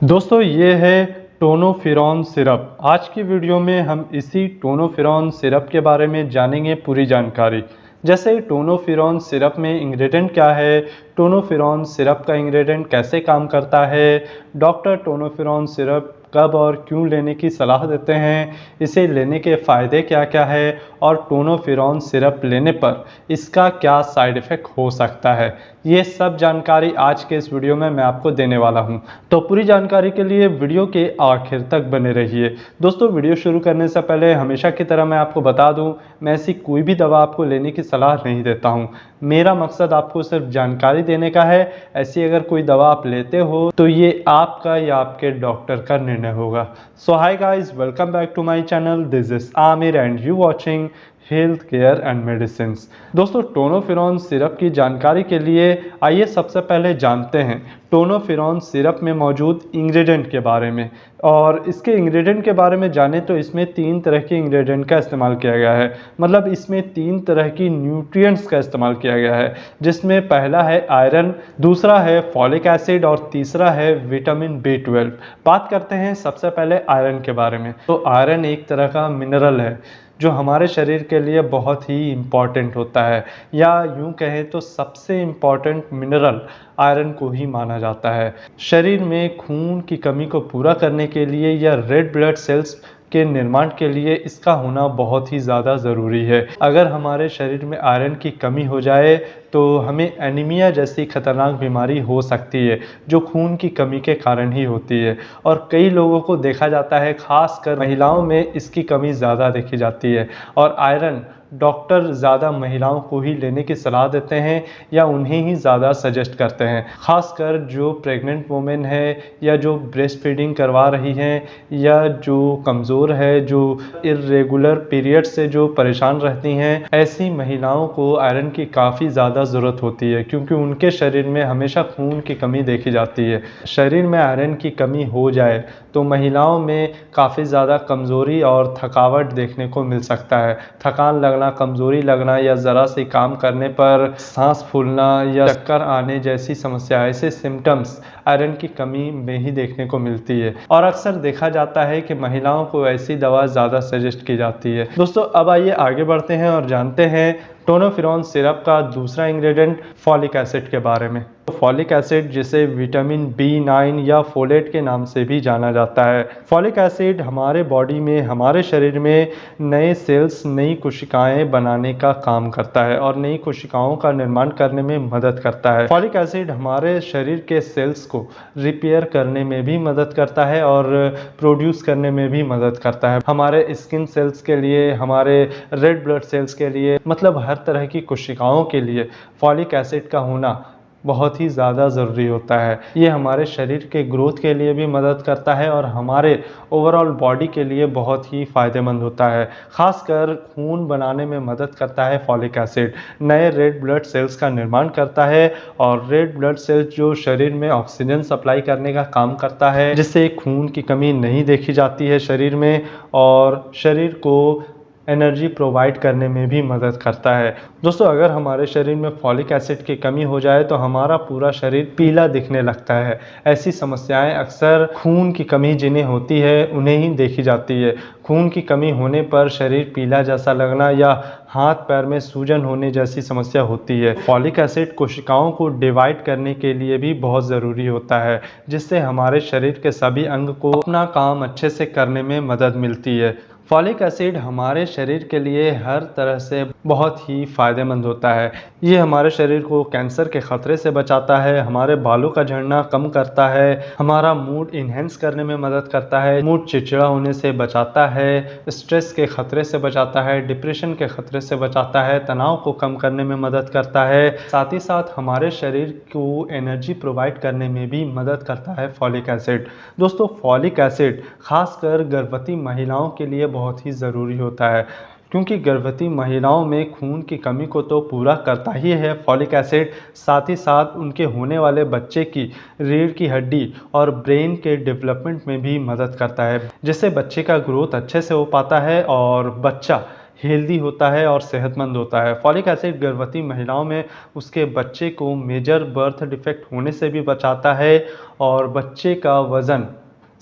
दोस्तों ये है टोनोफिरॉन सिरप। आज की वीडियो में हम इसी टोनोफिरॉन सिरप के बारे में जानेंगे पूरी जानकारी। जैसे टोनोफिरॉन सिरप में इंग्रेडिएंट क्या है, टोनोफिरॉन सिरप का इंग्रेडिएंट कैसे काम करता है, डॉक्टर टोनोफिरॉन सिरप कब और क्यों लेने की सलाह देते हैं, इसे लेने के फ़ायदे क्या क्या है और टोनोफिरॉन सिरप लेने पर इसका क्या साइड इफ़ेक्ट हो सकता है, ये सब जानकारी आज के इस वीडियो में मैं आपको देने वाला हूं। तो पूरी जानकारी के लिए वीडियो के आखिर तक बने रहिए। दोस्तों वीडियो शुरू करने से पहले हमेशा की तरह मैं आपको बता दूं, मैं ऐसी कोई भी दवा आपको लेने की सलाह नहीं देता हूं। मेरा मकसद आपको सिर्फ जानकारी देने का है। ऐसी अगर कोई दवा आप लेते हो तो ये आपका या आपके डॉक्टर का निर्णय होगा। So hi guys, welcome back to my channel. This is Aamir and you watching health care and medicine. दोस्तों टोनोफिरॉन सिरप की जानकारी के लिए आइए सबसे पहले जानते हैं टोनोफिरॉन सिरप में मौजूद इंग्रेडिएंट के बारे में। और इसके इंग्रेडिएंट के बारे में जाने तो इसमें 3 तरह के इंग्रेडिएंट का इस्तेमाल किया गया है। मतलब इसमें 3 तरह की न्यूट्रिएंट्स का इस्तेमाल किया गया है, जिसमें पहला है आयरन, दूसरा है फॉलिक एसिड और तीसरा है विटामिन B12। बात करते हैं सबसे पहले आयरन के बारे में। तो आयरन एक तरह का मिनरल है जो हमारे शरीर के लिए बहुत ही इम्पॉर्टेंट होता है, या यूं कहें तो सबसे इम्पॉर्टेंट मिनरल आयरन को ही माना जाता है। शरीर में खून की कमी को पूरा करने के लिए या रेड ब्लड सेल्स के निर्माण के लिए इसका होना बहुत ही ज़्यादा ज़रूरी है। अगर हमारे शरीर में आयरन की कमी हो जाए तो हमें एनीमिया जैसी खतरनाक बीमारी हो सकती है, जो खून की कमी के कारण ही होती है। और कई लोगों को देखा जाता है, खासकर महिलाओं में इसकी कमी ज़्यादा देखी जाती है। और आयरन डॉक्टर ज़्यादा महिलाओं को ही लेने की सलाह देते हैं या उन्हें ही ज़्यादा सजेस्ट करते हैं, खासकर जो प्रेग्नेंट वुमेन है या जो ब्रेस्ट फीडिंग करवा रही हैं या जो कमज़ोर है, जो इर्रेगुलर पीरियड से जो परेशान रहती हैं। ऐसी महिलाओं को आयरन की काफ़ी ज़्यादा ज़रूरत होती है, क्योंकि उनके शरीर में हमेशा खून की कमी देखी जाती है। शरीर में आयरन की कमी हो जाए तो महिलाओं में काफ़ी ज़्यादा कमज़ोरी और थकावट देखने को मिल सकता है। थकान लगना, कमज़ोरी लगना या ज़रा से काम करने पर सांस फूलना या चक्कर आने जैसी समस्या, ऐसे सिम्टम्स आयरन की कमी में ही देखने को मिलती है। और अक्सर देखा जाता है कि महिलाओं को ऐसी दवा ज़्यादा सजेस्ट की जाती है। दोस्तों अब आइए आगे बढ़ते हैं और जानते हैं टोनोफिरॉन सिरप का दूसरा इंग्रेडिएंट फॉलिक एसिड के बारे में। फॉलिक एसिड, जिसे विटामिन B9 या फोलेट के नाम से भी जाना जाता है। फॉलिक एसिड हमारे बॉडी में, हमारे शरीर में नए सेल्स, नई कोशिकाएं बनाने का काम करता है और नई कोशिकाओं का निर्माण करने में मदद करता है। फॉलिक एसिड हमारे शरीर के सेल्स को रिपेयर करने में भी मदद करता है और प्रोड्यूस करने में भी मदद करता है। हमारे स्किन सेल्स के लिए, हमारे रेड ब्लड सेल्स के लिए, मतलब हर तरह की कोशिकाओं के लिए फॉलिक एसिड का होना बहुत ही ज़्यादा ज़रूरी होता है। ये हमारे शरीर के ग्रोथ के लिए भी मदद करता है और हमारे ओवरऑल बॉडी के लिए बहुत ही फ़ायदेमंद होता है। खासकर खून बनाने में मदद करता है फॉलिक एसिड। नए रेड ब्लड सेल्स का निर्माण करता है और रेड ब्लड सेल्स जो शरीर में ऑक्सीजन सप्लाई करने का काम करता है, जिससे खून की कमी नहीं देखी जाती है शरीर में, और शरीर को एनर्जी प्रोवाइड करने में भी मदद करता है। दोस्तों अगर हमारे शरीर में फॉलिक एसिड की कमी हो जाए तो हमारा पूरा शरीर पीला दिखने लगता है। ऐसी समस्याएं अक्सर खून की कमी जिन्हें होती है उन्हें ही देखी जाती है। खून की कमी होने पर शरीर पीला जैसा लगना या हाथ पैर में सूजन होने जैसी समस्या होती है। फॉलिक एसिड कोशिकाओं को डिवाइड करने के लिए भी बहुत ज़रूरी होता है, जिससे हमारे शरीर के सभी अंग को अपना काम अच्छे से करने में मदद मिलती है। फॉलिक एसिड हमारे शरीर के लिए हर तरह से बहुत ही फ़ायदेमंद होता है। ये हमारे शरीर को कैंसर के ख़तरे से बचाता है, हमारे बालों का झड़ना कम करता है, हमारा मूड इन्हेंस करने में मदद करता है, मूड चिड़चिड़ा होने से बचाता है, स्ट्रेस के ख़तरे से बचाता है, डिप्रेशन के ख़तरे से बचाता है, तनाव को कम करने में मदद करता है। साथ ही साथ हमारे शरीर को एनर्जी प्रोवाइड करने में भी मदद करता है फॉलिक एसिड। दोस्तों फॉलिक एसिड खासकर गर्भवती महिलाओं के लिए बहुत ही ज़रूरी होता है, क्योंकि गर्भवती महिलाओं में खून की कमी को तो पूरा करता ही है फॉलिक एसिड, साथ ही साथ उनके होने वाले बच्चे की रीढ़ की हड्डी और ब्रेन के डेवलपमेंट में भी मदद करता है, जिससे बच्चे का ग्रोथ अच्छे से हो पाता है और बच्चा हेल्दी होता है और सेहतमंद होता है। फॉलिक एसिड गर्भवती महिलाओं में उसके बच्चे को मेजर बर्थ डिफेक्ट होने से भी बचाता है और बच्चे का वज़न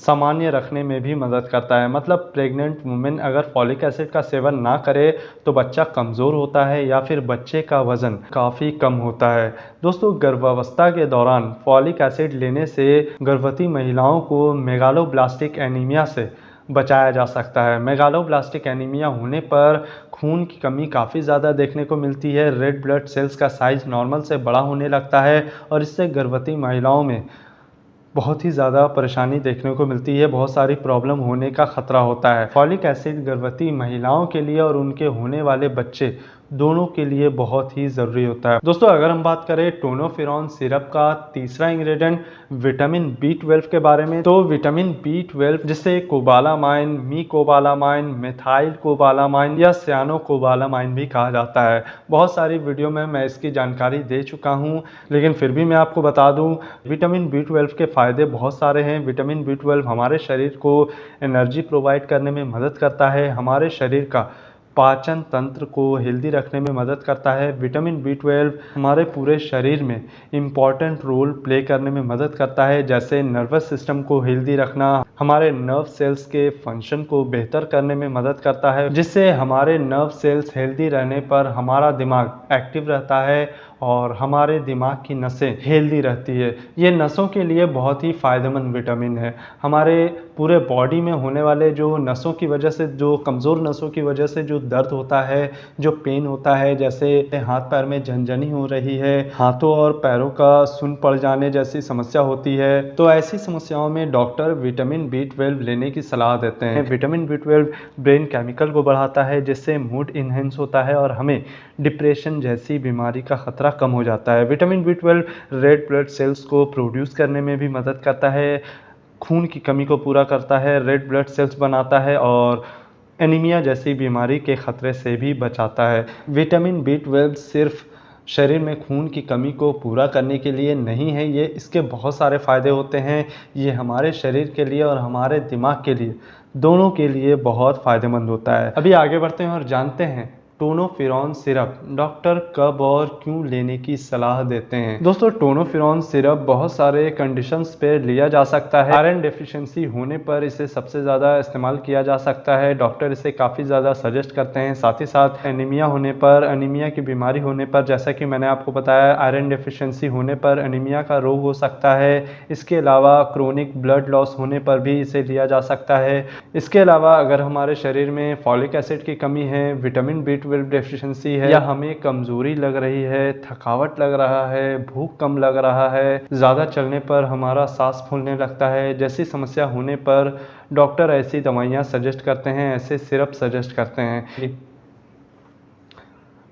सामान्य रखने में भी मदद करता है। मतलब प्रेग्नेंट वुमेन अगर फॉलिक एसिड का सेवन ना करे तो बच्चा कमज़ोर होता है या फिर बच्चे का वज़न काफ़ी कम होता है। दोस्तों, गर्भावस्था के दौरान फॉलिक एसिड लेने से गर्भवती महिलाओं को मेगालोब्लास्टिक एनीमिया से बचाया जा सकता है। मेगालोब्लास्टिक एनीमिया होने पर खून की कमी काफ़ी ज़्यादा देखने को मिलती है। रेड ब्लड सेल्स का साइज़ नॉर्मल से बड़ा होने लगता है और इससे गर्भवती महिलाओं में बहुत ही ज़्यादा परेशानी देखने को मिलती है, बहुत सारी प्रॉब्लम होने का खतरा होता है। फॉलिक एसिड गर्भवती महिलाओं के लिए और उनके होने वाले बच्चे दोनों के लिए बहुत ही ज़रूरी होता है। दोस्तों, अगर हम बात करें टोनोफिरॉन सिरप का तीसरा इंग्रेडिएंट विटामिन B12 के बारे में, तो विटामिन B12 जिसे कोबालामाइन, मीकोबालामाइन, मिथाइल कोबालामाइन या सियानोकोबालामाइन भी कहा जाता है। बहुत सारी वीडियो में मैं इसकी जानकारी दे चुका हूँ, लेकिन फिर भी मैं आपको बता दूँ, विटामिन B12 के फ़ायदे बहुत सारे हैं। विटामिन B12 हमारे शरीर को एनर्जी प्रोवाइड करने में मदद करता है, हमारे शरीर का पाचन तंत्र को हेल्दी रखने में मदद करता है। विटामिन B12 हमारे पूरे शरीर में इम्पॉर्टेंट रोल प्ले करने में मदद करता है, जैसे नर्वस सिस्टम को हेल्दी रखना, हमारे नर्व सेल्स के फंक्शन को बेहतर करने में मदद करता है, जिससे हमारे नर्व सेल्स हेल्दी रहने पर हमारा दिमाग एक्टिव रहता है और हमारे दिमाग की नसें हेल्दी रहती है। ये नसों के लिए बहुत ही फ़ायदेमंद विटामिन है। हमारे पूरे बॉडी में होने वाले जो नसों की वजह से, जो कमज़ोर नसों की वजह से जो दर्द होता है, जो पेन होता है, जैसे हाथ पैर में झनझनी हो रही है, हाथों और पैरों का सुन्न पड़ जाने जैसी समस्या होती है, तो ऐसी समस्याओं में डॉक्टर विटामिन B12 लेने की सलाह देते हैं। विटामिन B12 ब्रेन केमिकल को बढ़ाता है, जिससे मूड इन्हेंस होता है और हमें डिप्रेशन जैसी बीमारी का खतरा कम हो जाता है। Vitamin B12 red blood cells को प्रोड्यूस करने में भी मदद करता है, खून की कमी को पूरा करता है, रेड ब्लड सेल्स बनाता है और एनीमिया जैसी बीमारी के खतरे से भी बचाता है। विटामिन B12 सिर्फ शरीर में खून की कमी को पूरा करने के लिए नहीं है, ये इसके बहुत सारे फ़ायदे होते हैं। ये हमारे शरीर के लिए और हमारे दिमाग के लिए, दोनों के लिए बहुत फ़ायदेमंद होता है। अभी आगे बढ़ते हैं और जानते हैं टोनोफिरॉन सिरप डॉक्टर कब और क्यों लेने की सलाह देते हैं। दोस्तों, टोनोफिरॉन सिरप बहुत सारे कंडीशंस पे लिया जा सकता है। आयरन डेफिशिएंसी होने पर इसे सबसे ज़्यादा इस्तेमाल किया जा सकता है। डॉक्टर इसे काफ़ी ज़्यादा सजेस्ट करते हैं। साथ ही साथ एनीमिया होने पर, एनीमिया की बीमारी होने पर, जैसा कि मैंने आपको बताया, आयरन डेफिशिएंसी होने पर एनीमिया का रोग हो सकता है। इसके अलावा क्रोनिक ब्लड लॉस होने पर भी इसे लिया जा सकता है। इसके अलावा अगर हमारे शरीर में फॉलिक एसिड की कमी है, विटामिन B12 डेफिशिएंसी है, या हमें कमजोरी लग रही है, थकावट लग रहा है, भूख कम लग रहा है, ज़्यादा चलने पर हमारा सांस फूलने लगता है, जैसी समस्या होने पर डॉक्टर ऐसी दवाइयाँ सजेस्ट करते हैं, ऐसे सिरप सजेस्ट करते हैं।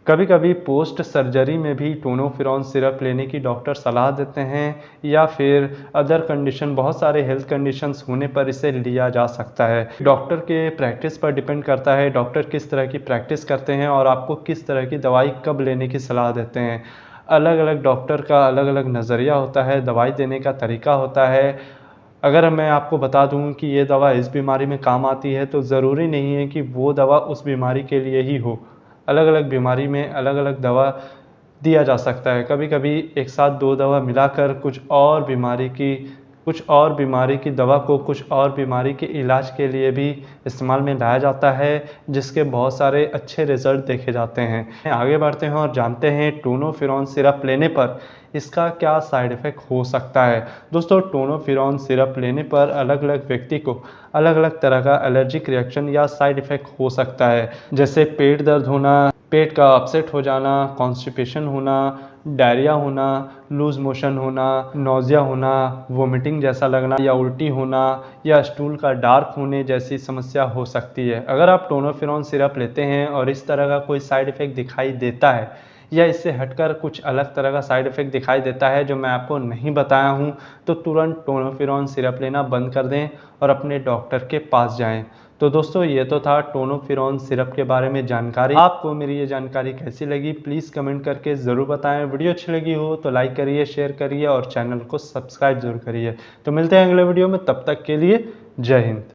कभी कभी पोस्ट सर्जरी में भी टोनोफिरॉन सिरप लेने की डॉक्टर सलाह देते हैं, या फिर अदर कंडीशन, बहुत सारे हेल्थ कंडीशंस होने पर इसे लिया जा सकता है। डॉक्टर के प्रैक्टिस पर डिपेंड करता है, डॉक्टर किस तरह की प्रैक्टिस करते हैं और आपको किस तरह की दवाई कब लेने की सलाह देते हैं। अलग अलग डॉक्टर का अलग अलग नज़रिया होता है, दवाई देने का तरीका होता है। अगर मैं आपको बता दूं कि ये दवा इस बीमारी में काम आती है, तो ज़रूरी नहीं है कि वो दवा उस बीमारी के लिए ही हो। अलग अलग बीमारी में अलग अलग दवा दिया जा सकता है। कभी कभी एक साथ दो दवा मिलाकर कुछ और बीमारी की दवा को कुछ और बीमारी के इलाज के लिए भी इस्तेमाल में लाया जाता है, जिसके बहुत सारे अच्छे रिजल्ट देखे जाते हैं। आगे बढ़ते हैं और जानते हैं टोनोफिरॉन सिरप लेने पर इसका क्या साइड इफ़ेक्ट हो सकता है। दोस्तों, टोनोफिरॉन सिरप लेने पर अलग अलग व्यक्ति को अलग अलग तरह का एलर्जिक रिएक्शन या साइड इफ़ेक्ट हो सकता है, जैसे पेट दर्द होना, पेट का अपसेट हो जाना, कॉन्स्टिपेशन होना, डायरिया होना, लूज मोशन होना, नौजिया होना, वोमिटिंग जैसा लगना, या उल्टी होना, या स्टूल का डार्क होने जैसी समस्या हो सकती है। अगर आप टोनोफिरॉन सिरप लेते हैं और इस तरह का कोई साइड इफ़ेक्ट दिखाई देता है, या इससे हटकर कुछ अलग तरह का साइड इफ़ेक्ट दिखाई देता है जो मैं आपको नहीं बताया हूँ, तो तुरंत टोनोफिरॉन सिरप लेना बंद कर दें और अपने डॉक्टर के पास जाएं। तो दोस्तों, ये तो था टोनोफिरॉन सिरप के बारे में जानकारी। आपको मेरी ये जानकारी कैसी लगी प्लीज़ कमेंट करके ज़रूर बताएं। वीडियो अच्छी लगी हो तो लाइक करिए, शेयर करिए और चैनल को सब्सक्राइब जरूर करिए। तो मिलते हैं अगले वीडियो में, तब तक के लिए जय हिंद।